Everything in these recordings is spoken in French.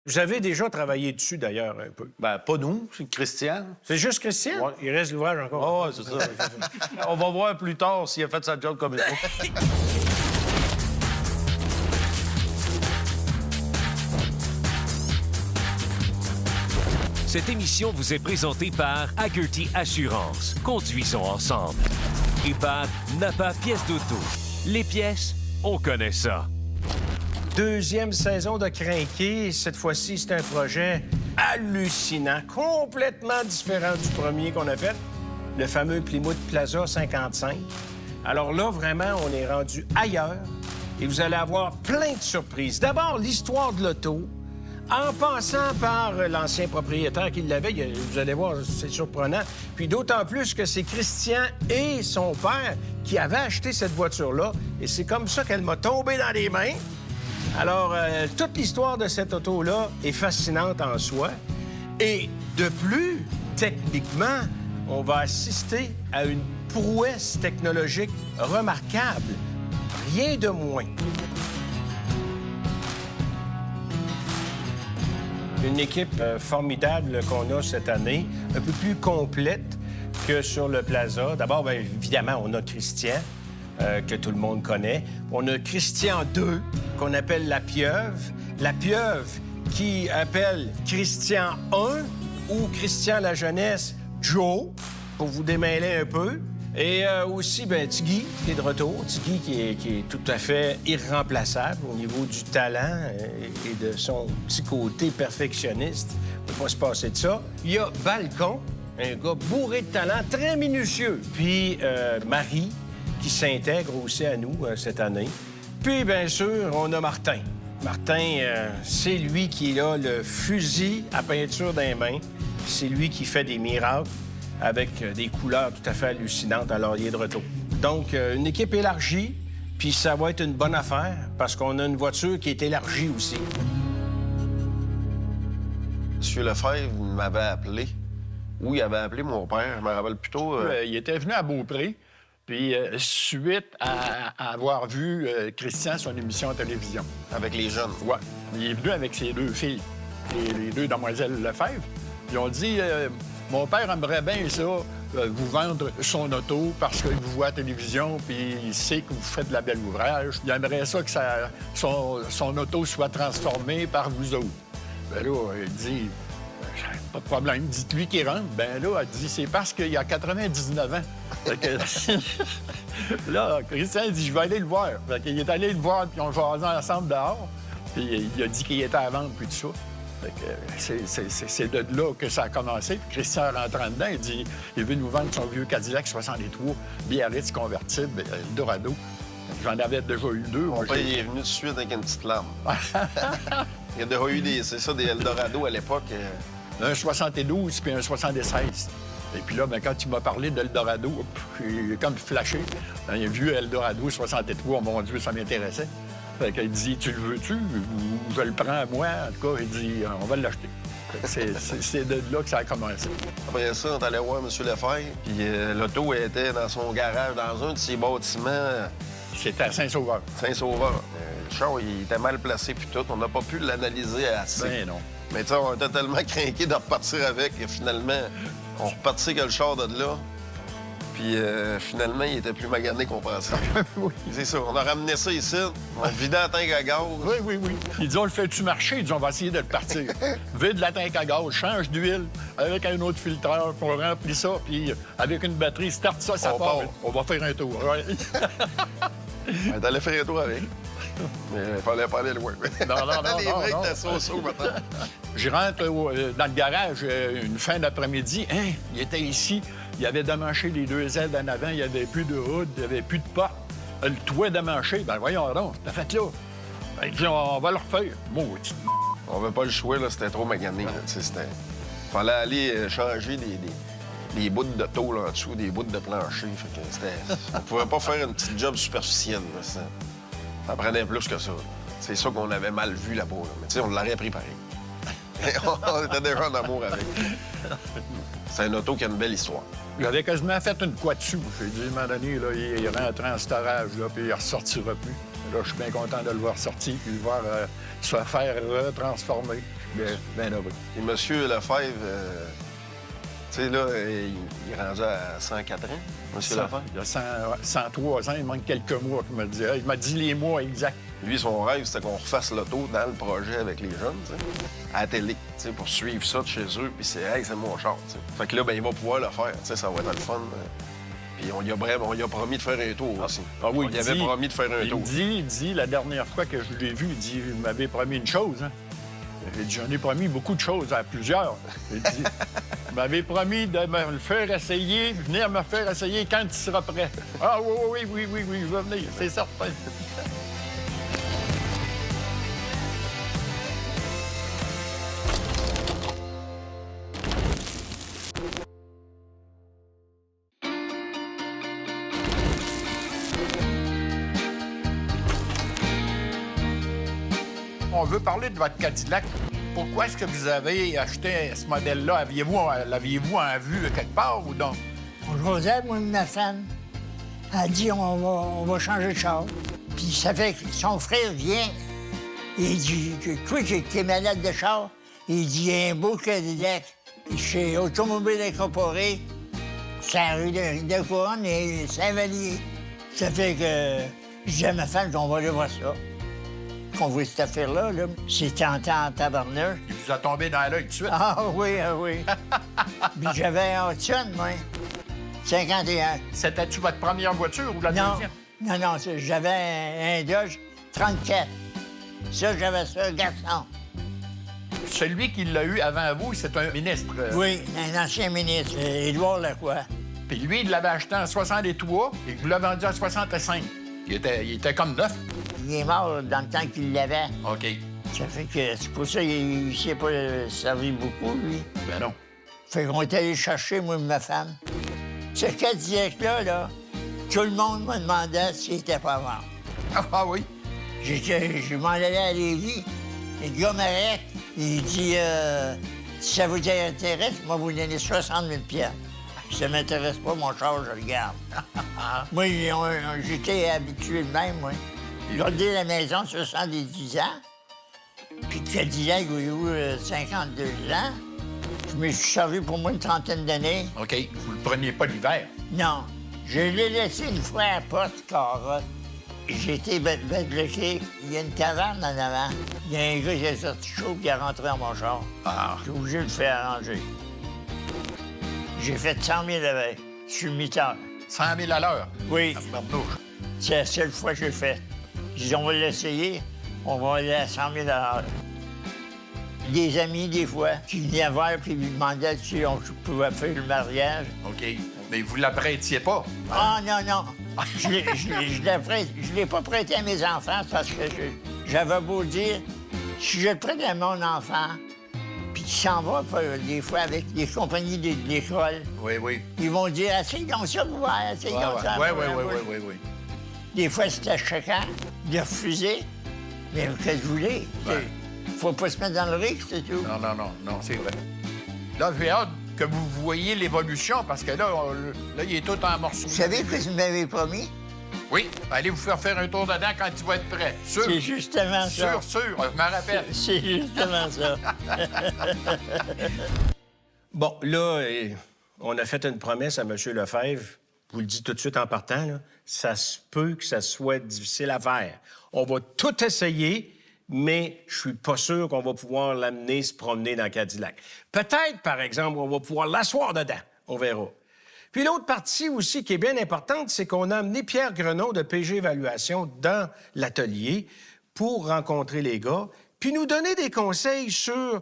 Vous avez déjà travaillé dessus, d'ailleurs, un peu. Ben, pas nous, c'est Christian. C'est juste Christian? Ouais. Il reste l'ouvrage encore. Ah, ouais, c'est ça. On va voir plus tard s'il a fait sa job comme il faut. Cette émission vous est présentée par Hagerty Assurance. Conduisons ensemble. Et par Napa Pièces d'auto. Les pièces, on connaît ça. Deuxième saison de Crinqué. Cette fois-ci, c'est un projet hallucinant, complètement différent du premier qu'on a fait, le fameux Plymouth Plaza 55. Alors là, vraiment, on est rendu ailleurs et vous allez avoir plein de surprises. D'abord, l'histoire de l'auto. En passant par l'ancien propriétaire qui l'avait, vous allez voir, c'est surprenant. Puis d'autant plus que c'est Christian et son père qui avaient acheté cette voiture-là. Et c'est comme ça qu'elle m'a tombé dans les mains. Alors, toute l'histoire de cette auto-là est fascinante en soi. Et de plus, techniquement, on va assister à une prouesse technologique remarquable. Rien de moins. Une équipe formidable qu'on a cette année, un peu plus complète que sur le Plaza. D'abord, bien évidemment, on a Christian, que tout le monde connaît. On a Christian 2, qu'on appelle la pieuvre. La pieuvre qui appelle Christian 1 ou Christian la jeunesse Joe, pour vous démêler un peu. Et aussi, bien, Tiggy, qui est de retour. Tiggy qui est tout à fait irremplaçable au niveau du talent et de son petit côté perfectionniste. Il ne peut pas se passer de ça. Il y a Balcon, un gars bourré de talent, très minutieux. Puis Marie, qui s'intègre aussi à nous cette année. Puis, bien sûr, on a Martin. Martin, c'est lui qui a le fusil à peinture dans les mains. C'est lui qui fait des miracles avec des couleurs tout à fait hallucinantes. Alors, il est de retour. Donc, une équipe élargie, puis ça va être une bonne affaire parce qu'on a une voiture qui est élargie aussi. Monsieur Lefebvre m'avait appelé. Oui, il avait appelé mon père, je me rappelle plutôt. Il était venu à Beaupré, puis suite à avoir vu Christian son émission à télévision. Avec les jeunes. Ouais. Il est venu avec ses deux filles, les deux demoiselles Lefebvre. Ils ont dit mon père aimerait bien ça, vous vendre son auto parce qu'il vous voit à la télévision, puis il sait que vous faites de la belle ouvrage. Il aimerait ça que son auto soit transformée par vous autres. Ben là, il dit pas de problème, dites-lui qu'il rentre. Ben là, elle dit c'est parce qu'il a 99 ans. Fait que... là, Christian dit je vais aller le voir. Fait qu'il est allé le voir, puis on jasait ensemble dehors. Puis il a dit qu'il était à vendre, puis tout ça. Fait que c'est de là que ça a commencé. Puis Christian rentrant dedans, il dit il veut nous vendre son vieux Cadillac 63, Biarritz convertible, Eldorado. J'en avais déjà eu deux. Mon père, il est venu tout de suite avec une petite lame. Il y a déjà eu des Eldorado à l'époque. Un 72 puis un 76. Et puis là, ben, quand il m'a parlé d'Eldorado, il a comme flashé. Il a vu Eldorado 63, oh mon Dieu, ça m'intéressait. Fait qu'il dit, tu le veux-tu? Ou je le prends à moi? En tout cas, il dit, on va l'acheter. C'est de là que ça a commencé. Après ça, on est allé voir M. Lefebvre, puis l'auto était dans son garage, dans un de ses bâtiments. C'était à Saint-Sauveur. Saint-Sauveur. Le char, il était mal placé, puis tout. On n'a pas pu l'analyser assez. Ben non. Mais tu sais, on était tellement craqués de repartir avec, et finalement, on repartit que le char de là. Puis finalement, il était plus magané qu'on pensait. Oui. C'est ça. On a ramené ça ici, on a vidé la tank à gaz. Oui. Il dit, on le fait-tu marcher? Il dit, on va essayer de le partir. Vide la tank à gaz, change d'huile avec un autre filtreur, puis on remplit ça, puis avec une batterie, start ça, ça part. On va faire un tour. Ouais. On est allé faire un tour avec. Mais il fallait pas aller loin. Non. Les breaks de so-so, maintenant. Je rentre dans le garage une fin d'après-midi. Hein, il était ici. Il avait démanché les deux ailes en avant. Il n'y avait plus de hood, il n'y avait plus de porte. Le toit démanché. Ben voyons donc, t'as fait là. Ben, il dit, on va le refaire. Maudit. On veut pas le choix, là, c'était trop magané. C'était... Fallait aller changer des bouts de tôle en dessous, des bouts de plancher. Fait que c'était... On pouvait pas faire une petite job superficielle. Là, ça prenait plus que ça. C'est ça qu'on avait mal vu là-bas. Là. Mais tu sais, on l'aurait pris pareil. On était déjà en amour avec. C'est un auto qui a une belle histoire. J'avais quasiment fait une quoi dessus. J'ai dit, à un moment donné, là, il rentrait en storage, là, puis il ne ressortira plus. Là, je suis bien content de le voir sortir puis de le voir se faire retransformer. bien heureux. Et M. Lefebvre, tu sais, là, il est rendu à 104 ans, M. Lefebvre. Il y a 103 ans, il manque quelques mois, il m'a dit. Il m'a dit les mois exacts. Lui, son rêve, c'était qu'on refasse l'auto dans le projet avec les jeunes, tu sais, à la télé, tu sais, pour suivre ça de chez eux, puis c'est « Hey, c'est mon char », tu sais. Fait que là, ben il va pouvoir le faire, tu sais, ça va être le fun. Puis on y a promis de faire un tour aussi. Ah oui, on y avait promis de faire un tour. Il dit, la dernière fois que je l'ai vu, il dit, il m'avait promis une chose, hein. Il dit, j'en ai promis beaucoup de choses à plusieurs. Il dit, il m'avait promis de me le faire essayer, venir me faire essayer quand il sera prêt. Ah oui, je vais venir, c'est certain. On veut parler de votre Cadillac. Pourquoi est-ce que vous avez acheté ce modèle-là? L'aviez-vous en vue quelque part ou non? Joseph, moi, ma femme, a dit on va changer de char. Puis ça fait que son frère vient, il dit toi qui es malade de char, il dit il y a un beau Cadillac chez Automobile Incorporée, c'est la rue de Couronne et Saint-Vallier. Ça fait que je dis à ma femme qu'on va aller voir ça. Qu'on voit cette affaire-là, là. C'est tentant en tabarnouche. Il vous a tombé dans l'œil tout de suite. Ah oui. Puis j'avais un Hudson, moi. 51. C'était-tu votre première voiture ou la deuxième? Non, j'avais un Dodge 34. Ça, j'avais ça, garçon. Celui qui l'a eu avant vous, c'est un ministre. Oui, un ancien ministre, Édouard Lacroix. Puis lui, il l'avait acheté en 63 et il vous l'a vendu en 65. Il était comme neuf. Il est mort dans le temps qu'il l'avait. OK. Ça fait que c'est pour ça qu'il ne s'est pas servi beaucoup, lui. Ben non. Fait qu'on est allé chercher, moi et ma femme. Ce Cadillac-là, là, tout le monde me demandait s'il était pas mort. Ah oui? Je m'en allais à Lévis. Et le gars m'arrête. Il dit si ça vous intéresse, moi, vous donnez 60 000 $. Si ça m'intéresse pas, mon char, je le garde. Moi, j'étais habitué de même, moi. J'ai gardé la maison 70 ans. Puis le Cadillac, il a eu 52 ans. Je me suis servi pour moi une trentaine d'années. OK. Vous le preniez pas l'hiver? Non. Je l'ai laissé une fois à Porte Carotte. J'ai été bloqué. Il y a une taverne en avant. Il y a un gars qui a sorti chaud et qui est rentré dans mon char. Ah. J'ai obligé de le faire arranger. J'ai fait 100 000 avec, sur le mi-temps. 100 000 à l'heure? Oui. Tabarnouche. C'est la seule fois que j'ai fait. J'ai dit, on va l'essayer, on va aller à 100 000 à l'heure. Des amis, des fois, qui venaient voir puis ils me demandaient si on pouvait faire le mariage. OK. Mais vous la prêtiez pas? Ah, non. Je ne l'ai pas prêté à mes enfants parce que j'avais beau dire, si je le prête à mon enfant, puis qu'il s'en va des fois avec les compagnies de l'école, Oui. ils vont dire, essaye donc ça, vous voir, essaye donc ça. Oui. Des fois, c'était choquant de refuser. Mais qu'est-ce que vous voulez? Faut pas se mettre dans le risque, c'est tout. Non, c'est vrai. Là, j'ai hâte que vous voyez l'évolution, parce que là, il est tout en morceaux. Vous savez ce que vous m'avez promis? Oui, allez vous faire un tour dedans quand il va être prêt. Sûr. C'est justement ça. Sûr, je m'en rappelle. C'est justement ça. Bon, là, on a fait une promesse à M. Lefebvre. Je vous le dis tout de suite en partant, là, ça se peut que ça soit difficile à faire. On va tout essayer, mais je suis pas sûr qu'on va pouvoir l'amener se promener dans Cadillac. Peut-être, par exemple, on va pouvoir l'asseoir dedans. On verra. Puis l'autre partie aussi qui est bien importante, c'est qu'on a amené Pierre Grenon de PG Évaluation dans l'atelier pour rencontrer les gars, puis nous donner des conseils sur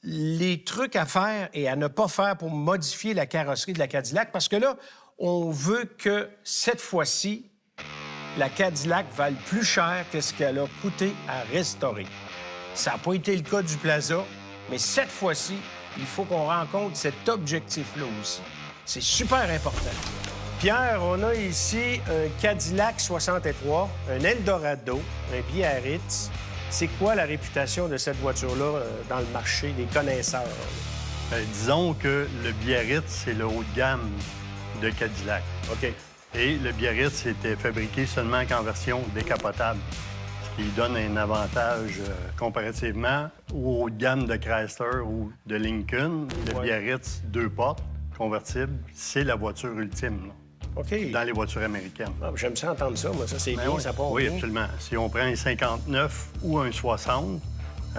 les trucs à faire et à ne pas faire pour modifier la carrosserie de la Cadillac, parce que là, on veut que cette fois-ci, la Cadillac vale plus cher que ce qu'elle a coûté à restaurer. Ça n'a pas été le cas du Plaza, mais cette fois-ci, il faut qu'on rencontre cet objectif-là aussi. C'est super important. Pierre, on a ici un Cadillac 63, un Eldorado, un Biarritz. C'est quoi la réputation de cette voiture-là dans le marché des connaisseurs? Disons que le Biarritz, c'est le haut de gamme de Cadillac. OK. Et le Biarritz était fabriqué seulement qu'en version décapotable, ce qui donne un avantage comparativement au haut de gamme de Chrysler ou de Lincoln. Le Biarritz 2 portes, convertible, c'est la voiture ultime là, OK. dans les voitures américaines. Ah, j'aime ça entendre ça, moi. Ça, c'est bien, ça part Oui, bien. absolument. Si on prend un 59 ou un 60,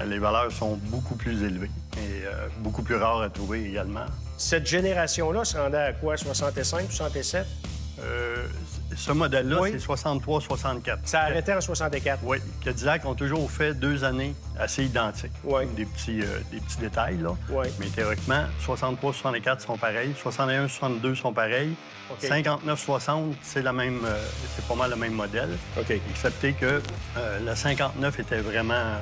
les valeurs sont beaucoup plus élevées et beaucoup plus rares à trouver également. Cette génération-là se rendait à quoi? 65, 67? Ce modèle-là, Oui. c'est 63-64. Ça arrêtait en 64. Oui, Cadillac ont toujours fait 2 années assez identiques. Oui. Des petits détails, là. Oui. Mais théoriquement, 63-64 sont pareils, 61-62 sont pareils, OK. 59-60, c'est la même, c'est pas mal le même modèle. OK. Excepté que le 59 était vraiment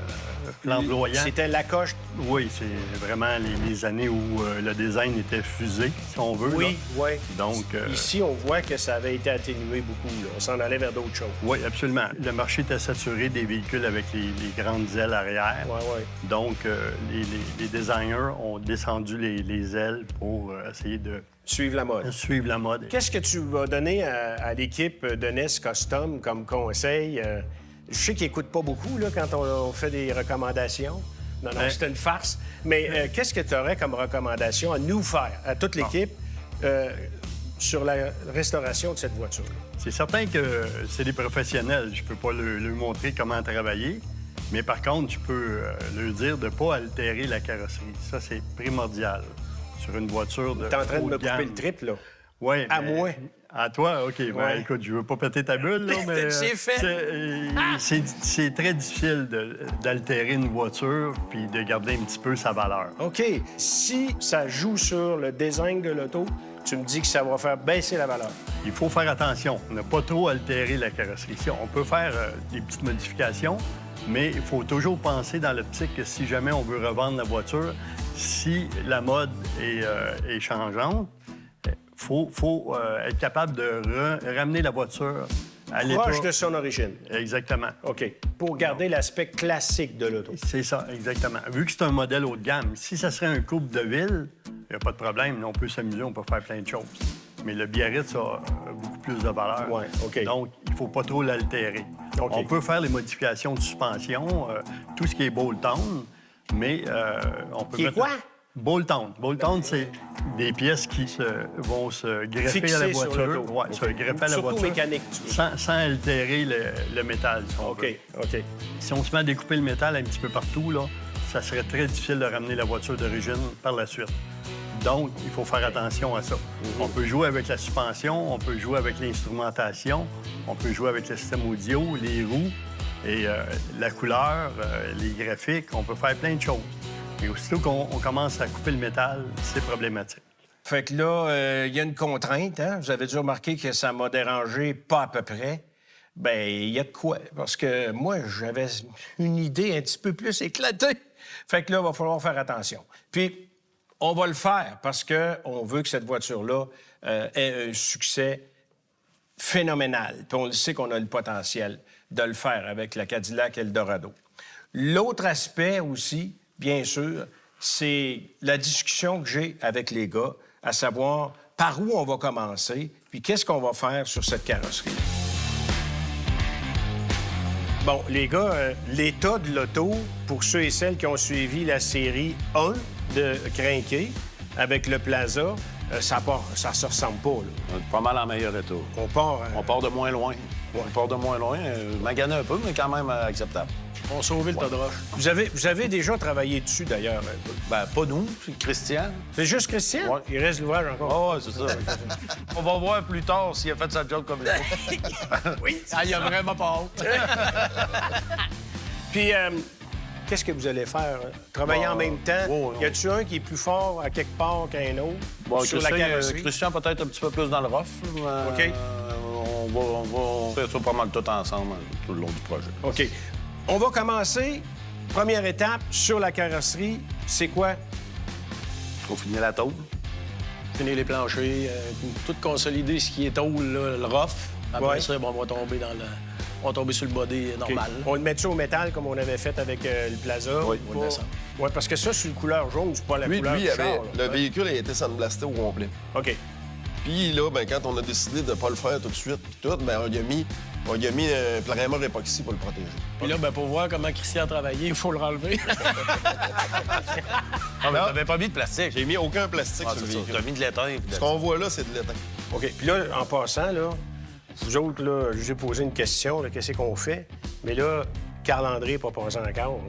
flamboyant. C'était la coche. Oui, c'est vraiment les années où le design était fusé, si on veut. Oui, là. oui. Donc, Ici, on voit que ça avait été atténué beaucoup. Là. On s'en allait vers d'autres choses. oui, absolument. Le marché était saturé des véhicules avec les grandes ailes arrière. Oui, oui. Donc, les designers ont descendu les ailes pour essayer de Suivre la mode. suivre la mode. Qu'est-ce que tu vas donner à l'équipe de NES Custom comme conseil? Je sais qu'ils n'écoutent pas beaucoup là, quand on fait des recommandations. Non, c'était une farce. Mais qu'est-ce que tu aurais comme recommandation à nous faire, à toute l'équipe, sur la restauration de cette voiture? C'est certain que c'est des professionnels. Je peux pas leur montrer comment travailler. Mais par contre, je peux leur dire de ne pas altérer la carrosserie. Ça, c'est primordial sur une voiture de T'es en train de haut me gamme. couper le trip, là. Oui. À moi. À toi? OK. Ouais. Ben, écoute, je veux pas péter ta bulle, là, mais... C'est fait. C'est très difficile d'altérer une voiture puis de garder un petit peu sa valeur. OK. Si ça joue sur le design de l'auto, tu me dis que ça va faire baisser la valeur. Il faut faire attention, ne pas trop altérer la carrosserie. On peut faire des petites modifications, mais il faut toujours penser dans l'optique que si jamais on veut revendre la voiture, si la mode est changeante, il faut être capable de ramener la voiture à l'état. Proche de son origine. Exactement. OK. Pour garder l'aspect classique de l'auto. C'est ça, exactement. Vu que c'est un modèle haut de gamme, si ça serait un couple de ville, il n'y a pas de problème. On peut s'amuser, on peut faire plein de choses. Mais le Biarritz a beaucoup plus de valeur. Ouais, OK. Donc, il ne faut pas trop l'altérer. OK. On peut faire les modifications de suspension, tout ce qui est bolt-on, mais on peut Qui est quoi? Bolt-on. Bolt-on, c'est des pièces qui vont se greffer Fixées à la sur voiture. l'auto. Ouais, se greffer à la Surtout voiture. mécanique, tu veux. Sans altérer le métal, si on OK, veut. OK. Si on se met à découper le métal un petit peu partout, là, ça serait très difficile de ramener la voiture d'origine par la suite. Donc, il faut faire attention à ça. On peut jouer avec la suspension, on peut jouer avec l'instrumentation, on peut jouer avec le système audio, les roues et la couleur, les graphiques. On peut faire plein de choses. Mais aussitôt qu'on commence à couper le métal, c'est problématique. Fait que là, il y a une contrainte, hein? Vous avez dû remarquer que ça m'a dérangé pas à peu près. Bien, il y a de quoi? Parce que moi, j'avais une idée un petit peu plus éclatée. Fait que là, il va falloir faire attention. Puis, on va le faire parce qu'on veut que cette voiture-là ait un succès phénoménal. Puis on le sait qu'on a le potentiel de le faire avec la Cadillac Eldorado. L'autre aspect aussi, bien sûr, c'est la discussion que j'ai avec les gars, à savoir par où on va commencer, puis qu'est-ce qu'on va faire sur cette carrosserie. Bon, les gars, l'état de l'auto, pour ceux et celles qui ont suivi la série 1 de Crinqué avec le Plaza, ça se ressemble pas, là. Pas mal en meilleur état. On part... On part de moins loin. On part de moins loin. Magané un peu, mais quand même acceptable. On sauvé le tas de roche. Vous avez déjà travaillé dessus, d'ailleurs, un peu. Ben, pas nous, c'est Christian. C'est juste Christian? Ouais. Il reste l'ouvrage encore. Ah, ouais, c'est ça. On va voir plus tard s'il a fait sa job comme il faut. Oui. Ah, il a vraiment pas hâte. Puis, qu'est-ce que vous allez faire? Travailler en même temps? ouais. Y a-tu un qui est plus fort à quelque part qu'un autre Bon, sur la carrosserie? Christian peut-être un petit peu plus dans le rough. OK. On va faire ça pas mal tout ensemble tout le long du projet. OK. On va commencer. Première étape sur la carrosserie, c'est quoi? Faut finir la tôle. Finir les planchers, tout consolider ce qui est tôle, là, le rough. Après Ouais. ça, bon, on va tomber on va tomber sur le body OK. normal. On le met-tu au métal comme on avait fait avec le Plaza? Oui, on va le descendre. Oui, parce que ça, c'est une couleur jaune, c'est pas la Lui, couleur du char. là. le véhicule a été sandblasté au complet. OK. Puis là, ben, quand on a décidé de ne pas le faire tout de suite, puis tout, ben, on y a mis On lui a mis un primer époxy pour le protéger. Puis là, ben, pour voir comment Christian a travaillé, il faut le renlever. Ah, mais t'avais pas mis de plastique. J'ai mis aucun plastique sur le véhicule. T'as mis de l'étain. Ce qu'on voit là, c'est de l'étain. OK. Puis là, en passant, là, vous autres, là, je vous ai posé une question, là, qu'est-ce qu'on fait? Mais là, Carl-André n'est pas passé encore.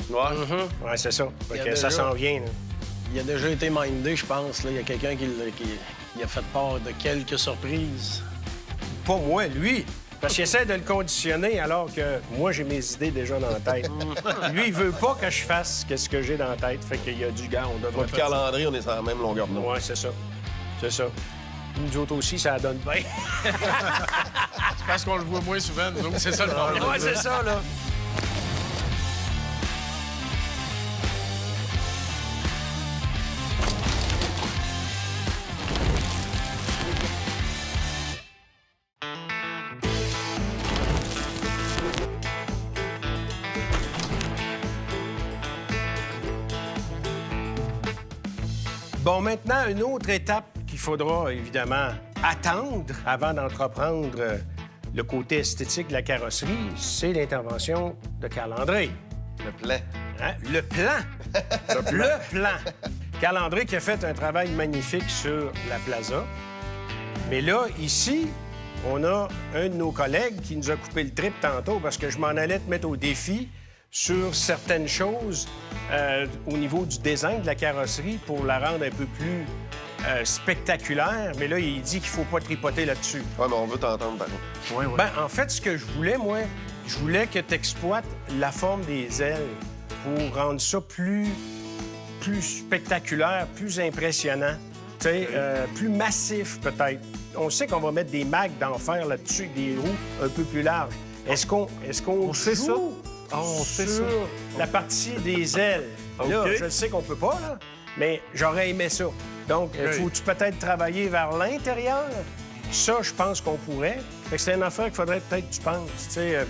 Ouais. Ouais, c'est ça. Fait Il y a que déjà- ça s'en vient, là. Il a déjà été mindé, je pense. Là. Il y a quelqu'un qui a fait part de quelques surprises. Pas moi, lui. Parce qu'il essaie de le conditionner alors que moi, j'ai mes idées déjà dans la tête. Lui, il veut pas que je fasse ce que j'ai dans la tête. Fait qu'il y a du gars, on devrait Moi puis faire ça. Carl-André, on est sur la même longueur d'onde. Ouais, c'est ça. C'est ça. Nous autres aussi, ça donne bien. Parce qu'on le voit moins souvent, nous autres, c'est ça le problème. Ouais, c'est ça, là. Bon, maintenant, une autre étape qu'il faudra évidemment attendre avant d'entreprendre le côté esthétique de la carrosserie, c'est l'intervention de Carl-André. Le plan. Hein? Le plan. Le plan. Carl-André qui a fait un travail magnifique sur la plaza. Mais là, ici, on a un de nos collègues qui nous a coupé le trip tantôt parce que je m'en allais te mettre au défi sur certaines choses au niveau du design de la carrosserie pour la rendre un peu plus spectaculaire. Mais là, il dit qu'il faut pas tripoter là-dessus. Ouais, mais on veut t'entendre, par contre. Ben, en fait, ce que je voulais, moi, je voulais que tu exploites la forme des ailes pour rendre ça plus spectaculaire, plus impressionnant, tu sais, plus massif peut-être. On sait qu'on va mettre des mags d'enfer là-dessus, des roues un peu plus larges. Est-ce qu'on sait ça? joue on sait sur ça. la partie des ailes? Là, OK. je sais qu'on peut pas, là, mais j'aurais aimé ça. Donc, faut-tu peut-être travailler vers l'intérieur? Ça, je pense qu'on pourrait. Fait que c'est une affaire qu'il faudrait peut-être que tu penses. Tu sais,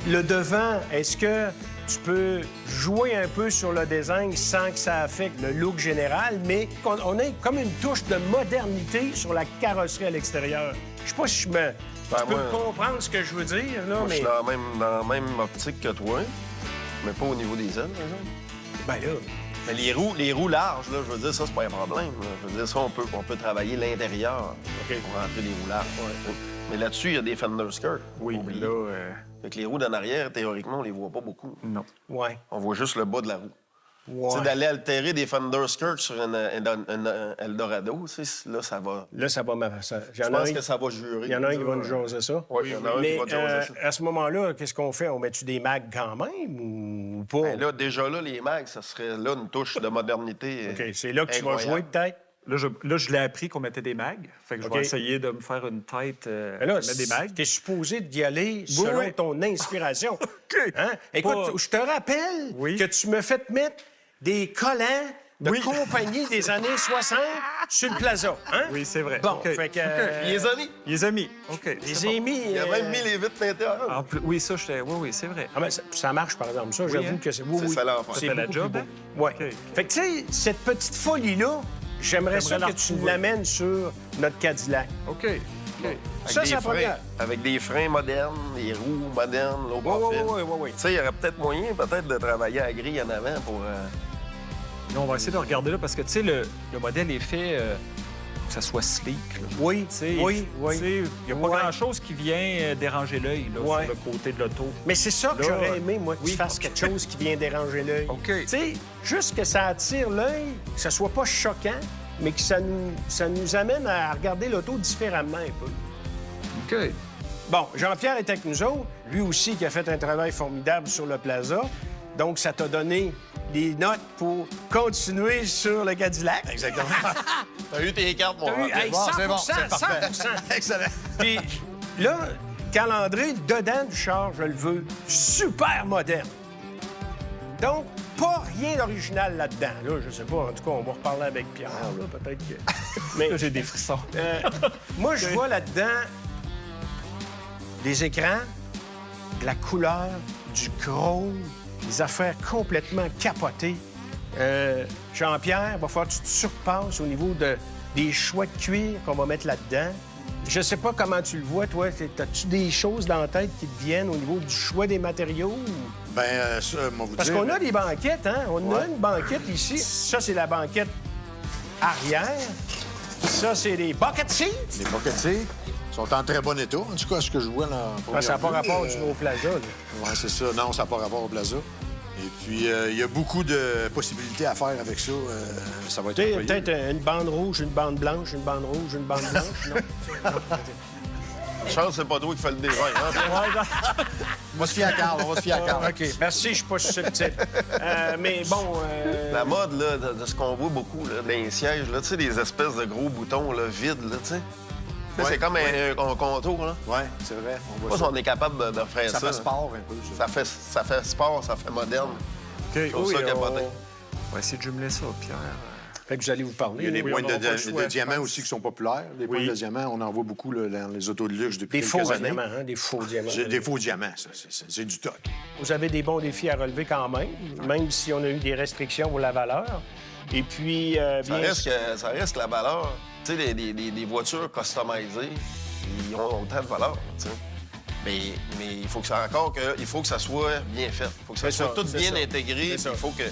le devant, est-ce que tu peux jouer un peu sur le design sans que ça affecte le look général, mais qu'on ait comme une touche de modernité sur la carrosserie à l'extérieur? Je sais pas si tu peux moi- me comprendre ce que je veux dire, là, Moi, je mais... suis dans la même optique que toi, mais pas au niveau des ailes, par exemple. Ben là... Mais les roues larges, là, je veux dire, ça, c'est pas un problème. Là. Je veux dire, ça, on peut travailler l'intérieur pour rentrer les roues larges. Mais là-dessus, il y a des fender skirts. Oui, Oubliez. là, Fait que les roues d'en arrière, théoriquement, on les voit pas beaucoup. non. Ouais. On voit juste le bas de la roue. Ouais. Tu sais, d'aller altérer des fender skirts sur un Eldorado, tu sais, là, ça va... Là, ça va... Je pense que ça va jurer. Il y en a un qui va nous jaser ça. Oui, il y en a un Mais qui va te jaser ça. à ce moment-là, qu'est-ce qu'on fait? On met-tu des mags quand même ou pas? Ben là, déjà là, les mags, ça serait là une touche de modernité. OK, c'est là que tu vas incroyable. jouer peut-être? Là, je l'ai appris qu'on mettait des mags. Fait que je OK. vais essayer de me faire une tête Mais là, mettre des mags. t'es supposé d'y aller selon oui. ton inspiration. Hein? Écoute, Pas- je te rappelle Oui. que tu me fais te mettre des collants de Oui. compagnie des années 60 sur le plaza. Hein? Oui, c'est vrai. Bon, OK. fait que... Les amis, Les amis. OK. les c'est bon. amis... il a même mis les vitres d'intérieur. En plus, oui, ça, j'étais. Oui, c'est vrai. Ah ben, ça marche, par exemple. Ça, j'avoue hein? que c'est... C'est ça l'enfer. Ça fait la beaucoup job, plus hein? beau. Ouais. OK. Fait que, tu sais, cette petite folie-là, j'aimerais ça la que tu retrouver. l'amènes sur notre Cadillac. OK. OK. Ça, Avec c'est la des freins, première. avec des freins modernes, des roues modernes, low Oui, profile. oui. Tu sais, il y aurait peut-être moyen peut-être de travailler à grille en avant pour... Là, on va essayer de regarder là parce que, tu sais, le modèle est fait pour que ça soit sleek. là. Oui, Tu sais, oui, tu sais, il n'y a pas Ouais. grand-chose qui vient déranger l'œil là, Ouais. sur le côté de l'auto. Mais c'est ça que Là, j'aurais aimé, moi, que tu oui, fasses OK. quelque chose qui vient déranger l'œil. OK. Tu sais, juste que ça attire l'œil, que ça soit pas choquant, mais que ça nous amène à regarder l'auto différemment un peu. OK. Bon, Jean-Pierre est avec nous autres, lui aussi qui a fait un travail formidable sur le Plaza. Donc, ça t'a donné des notes pour continuer sur le Cadillac. Exactement. T'as eu tes cartes, mon T'as eu, Jean-Pierre. hey, 100%, 100%. Excellent. Puis là, Carl-André, le dedans du char, je le veux super moderne. Donc, pas rien d'original là-dedans. Là, je sais pas, en tout cas, on va reparler avec Pierre, là, peut-être que... Mais Là, j'ai des frissons. moi, je vois là-dedans des écrans, de la couleur, du chrome, des affaires complètement capotées. Jean-Pierre, va falloir que tu te surpasses au niveau des choix de cuir qu'on va mettre là-dedans. je sais pas comment tu le vois, toi. As-tu des choses dans la tête qui te viennent au niveau du choix des matériaux? Ben, ça, moi, vous Parce dire... qu'on a des banquettes, hein? On a une banquette ici. Ça, c'est la banquette arrière. Ça, c'est des bucket seats. Les bucket seats sont en très bon état, en tout cas, ce que je vois là. Ça n'a pas rapport au plaza, là. Oui, c'est ça. Non, ça n'a pas rapport au plaza. Et puis, il y a beaucoup de possibilités à faire avec ça. Ça va être employé. Peut-être une bande rouge, une bande blanche, une bande rouge, une bande blanche, non? Charles, c'est pas toi qui fais le design. Hein? On va se fier à Carl, on va se fier à Carl. OK, merci, je suis pas susceptible. Mais bon... La mode, là, de ce qu'on voit beaucoup, là, dans les sièges, là, tu sais, des espèces de gros boutons, là, vides, là, tu sais. Ouais, C'est comme un contour, là. Oui, c'est vrai. On Moi, voit si ça. on est capable de faire ça. Ça fait sport un peu, ça. Ça fait sport, ça fait moderne. Je trouve ça capoté. On va essayer de jumeler ça, Pierre. Fait que vous allez vous parler. Il y a des Oui, points on aura pas le choix, de diamants je pense. aussi qui sont populaires. Des points de diamants, on en voit beaucoup là, dans les autos de luxe depuis Des quelques faux années. diamants, hein? Des faux diamants. Des faux diamants, ça. C'est du toc. Vous avez des bons défis à relever quand même si on a eu des restrictions pour la valeur. Et puis, Ça reste la valeur. Tu sais, des voitures customisées, ils ont autant de valeur, tu sais. Mais il faut que ça ça soit bien fait. Il faut que ça C'est soit ça, tout c'est bien ça. intégré. C'est puis ça.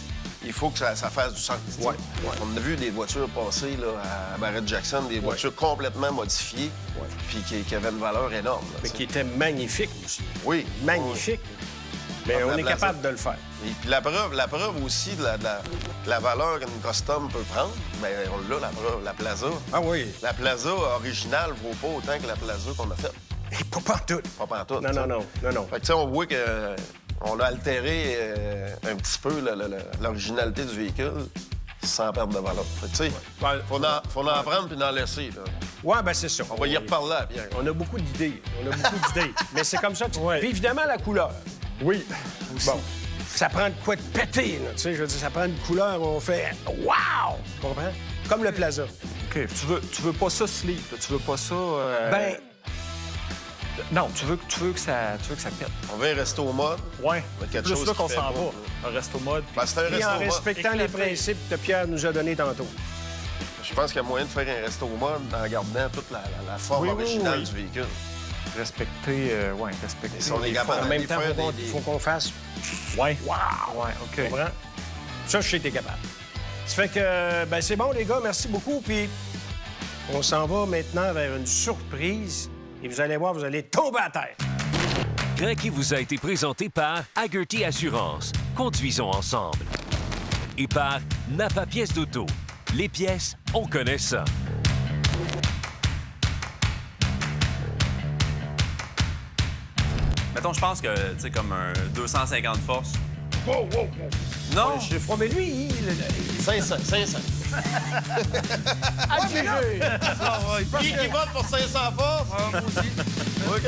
Il faut que ça fasse du sens. tu sais. Ouais. On a vu des voitures passer là, à Barrett-Jackson, des voitures complètement modifiées, puis qui avaient une valeur énorme. là, mais tu sais. qui était magnifique aussi. Oui. Magnifique. Mais Comme on la est Plaza. capable de le faire. Et puis la preuve aussi de la valeur qu'une custom peut prendre, bien, on l'a, la preuve, la Plaza. Ah oui. La Plaza originale vaut pas autant que la Plaza qu'on a faite. Et pas partout. Pas pantoute. Non, tu sais. non, non, non, non. Fait que, tu sais, on voit que on a altéré un petit peu l'originalité du véhicule sans perdre de valeur. Fait que, tu sais, faut en prendre puis en laisser, là. Ouais, ben c'est ça. On va y reparler à Pierre. On a beaucoup d'idées. Mais c'est comme ça que... Puis évidemment, la couleur. Oui. Bon, ça prend de quoi de péter, là. Tu sais, je veux dire, ça prend une couleur où on fait « Wow! » Tu comprends? Comme le Plaza. OK. Tu veux pas ça sleek, là. Tu veux pas ça... Ben, Non, tu veux que ça pète. On veut un resto mode. Ouais. Mais quelque Plus chose là qui qu'on fait s'en pas, va. Un resto mode. Ben, c'est un puis resto en mode. respectant les Éclaté. principes que Pierre nous a donnés tantôt. Je pense qu'il y a moyen de faire un resto mode en gardant toute la forme Oui, oui, originale oui. du véhicule. Respecter... respecter... Si on est En capable même de temps, faire il faut qu'on fasse Ouais. Wow! Ouais, OK. Tu comprends? Ça, je sais que t'es capable. Ça fait que, ben c'est bon, les gars, merci beaucoup. Puis on s'en va maintenant vers une surprise. Et vous allez voir, vous allez tomber à terre. Craquet vous a été présenté par Haggerty Assurance. Conduisons ensemble. Et par Napa Pièces d'auto. Les pièces, on connaît ça. Mettons, je pense que, tu sais, comme un 250 forces. Wow! Non! Oh, mais lui, 500. Admiré! Qui vote pour 500 forces? OK.